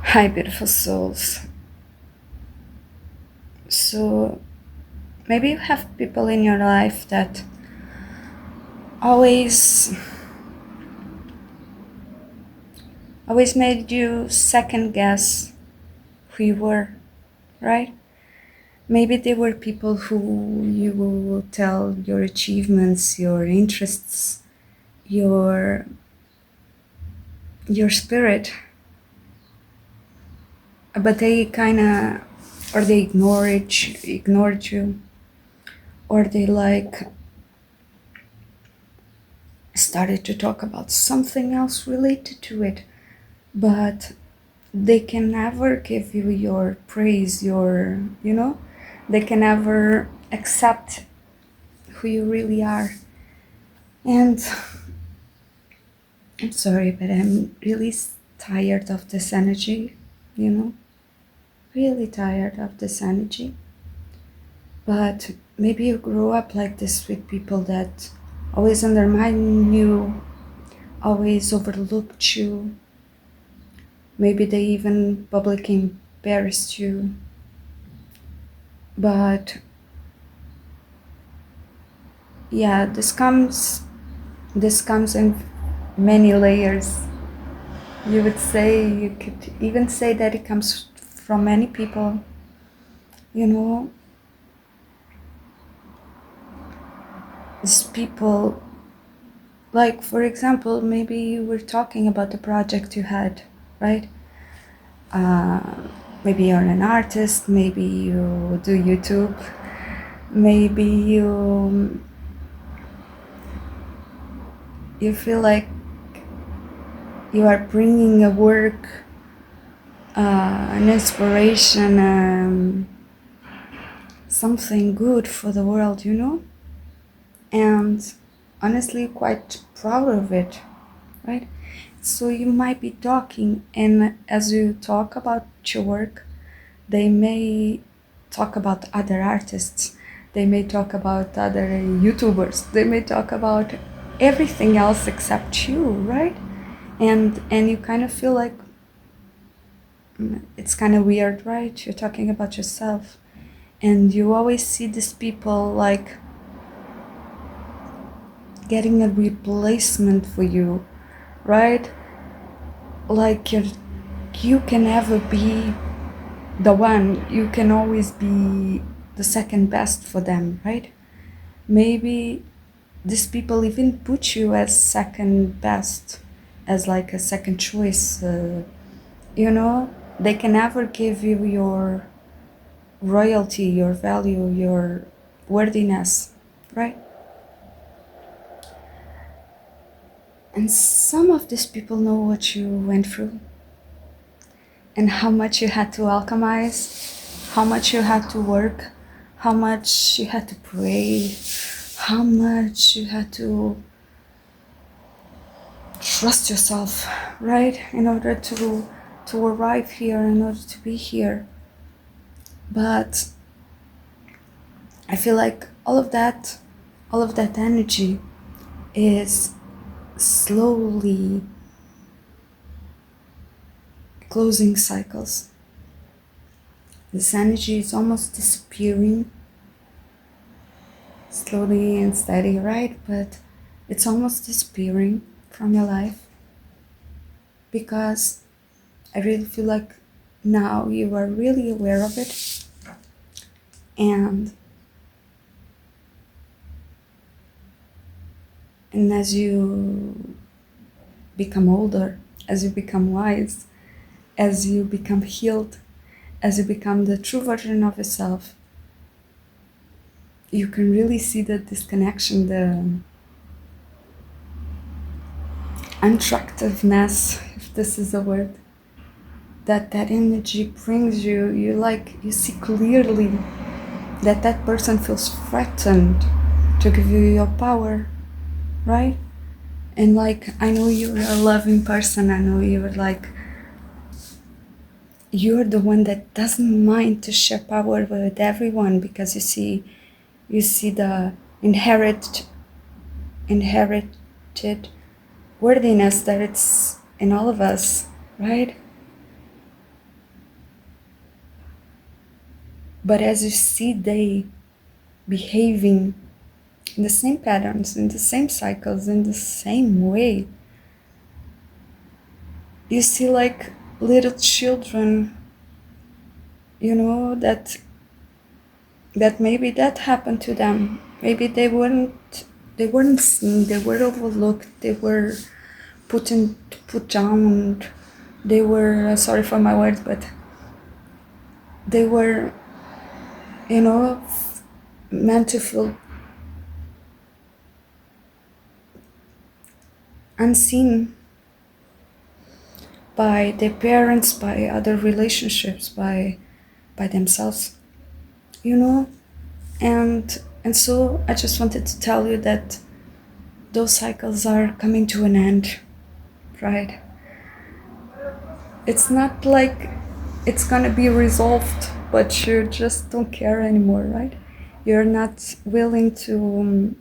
Hi, beautiful souls. So, maybe you have people in your life that always always made you second guess who you were, right? Maybe they were people who you will tell your achievements, your interests, your your spirit, but they kind of, or they ignored you, or they started to talk about something else related to it, but they can never give you your praise, they can never accept who you really are. And I'm sorry, but I'm really tired of this energy, you know, really tired of this energy. But maybe you grew up like this with people that always undermine you, always overlooked you. Maybe they even publicly embarrassed you. But yeah, this comes in many layers. You could even say that it comes from many people. You know, these people, like for example, maybe you were talking about the project you had, right? Maybe you're an artist, maybe you do YouTube, maybe you feel like you are bringing a work, an inspiration, something good for the world, and honestly quite proud of it, right? So you might be talking, and as you talk about your work, they may talk about other artists, they may talk about other YouTubers, they may talk about everything else except you, right? And you kind of feel like it's kind of weird, right? You're talking about yourself, and you always see these people like getting a replacement for you, right? Like you can never be the one, you can always be the second best for them, right? Maybe these people even put you as second best, as like a second choice, they can never give you your royalty, your value, your worthiness, right? And some of these people know what you went through and how much you had to alchemize, how much you had to work, how much you had to pray, how much you had to trust yourself, right? In order to arrive here, in order to be here. But I feel like all of that energy is slowly closing cycles. This energy is almost disappearing, slowly and steady, right? But it's almost disappearing from your life, because I really feel like now you are really aware of it, and as you become older, as you become wise, as you become healed, as you become the true version of yourself, you can really see the disconnection, the unattractiveness, if this is a word, that energy brings you. You see clearly that person feels threatened to give you your power, right? And I know you're a loving person, I know you're the one that doesn't mind to share power with everyone, because you see the inherited worthiness that it's in all of us, right? But as you see they behaving in the same patterns, in the same cycles, in the same way, you see like little children, you know, that maybe that happened to them. Maybe they weren't seen, they were overlooked, they were put down, they were, sorry for my words, but they were, you know, meant to feel unseen by their parents, by other relationships, by themselves, you know. And so I just wanted to tell you that those cycles are coming to an end, right? It's not like it's gonna be resolved, but you just don't care anymore, right? You're not willing to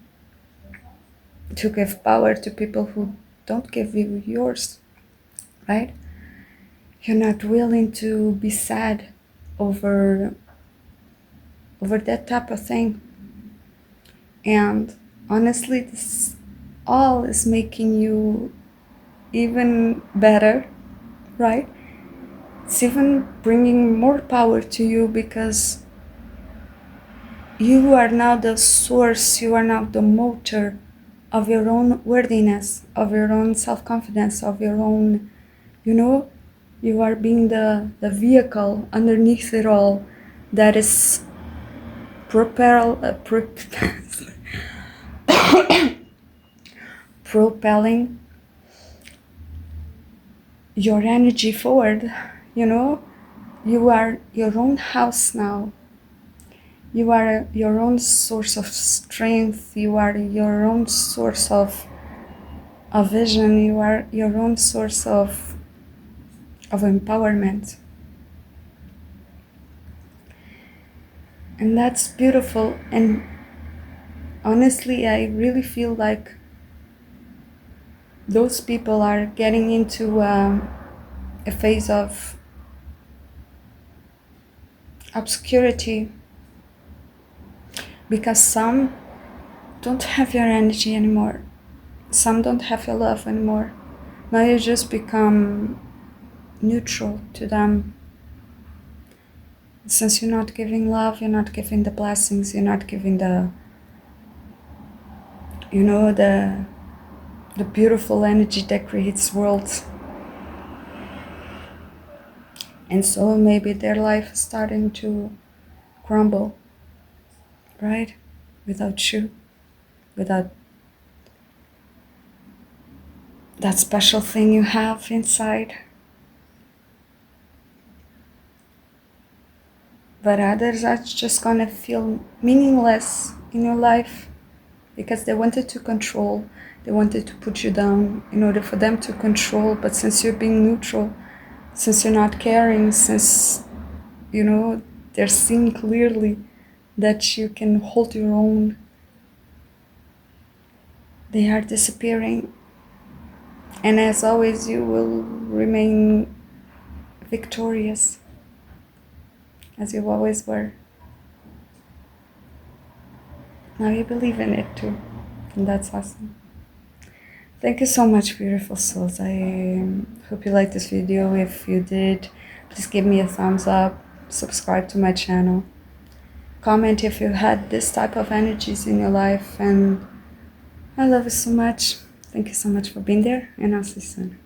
give power to people who don't give you yours, right? You're not willing to be sad over that type of thing. And honestly, this all is making you even better, right? It's even bringing more power to you, because you are now the source, you are now the motor of your own worthiness, of your own self-confidence, of your own, you know, you are being the vehicle underneath it all that is propelling your energy forward, you know. You are your own house now. You are your own source of strength. You are your own source of vision. You are your own source of empowerment. And that's beautiful. And honestly, I really feel like those people are getting into a phase of obscurity, because some don't have your energy anymore. Some don't have your love anymore. Now you just become neutral to them. Since you're not giving love, you're not giving the blessings, you're not giving the, you know, the beautiful energy that creates worlds. And so maybe their life is starting to crumble, right? Without you, without that special thing you have inside. But others are just gonna feel meaningless in your life, because they wanted to control, they wanted to put you down in order for them to control. But since you're being neutral, since you're not caring, since, you know, they're seeing clearly that you can hold your own, they are disappearing. And as always, you will remain victorious, as you always were. Now you believe in it too, and that's awesome. Thank you so much, beautiful souls. I hope you liked this video. If you did, please give me a thumbs up, subscribe to my channel, comment if you had this type of energies in your life, and I love you so much. Thank you so much for being there, and I'll see you soon.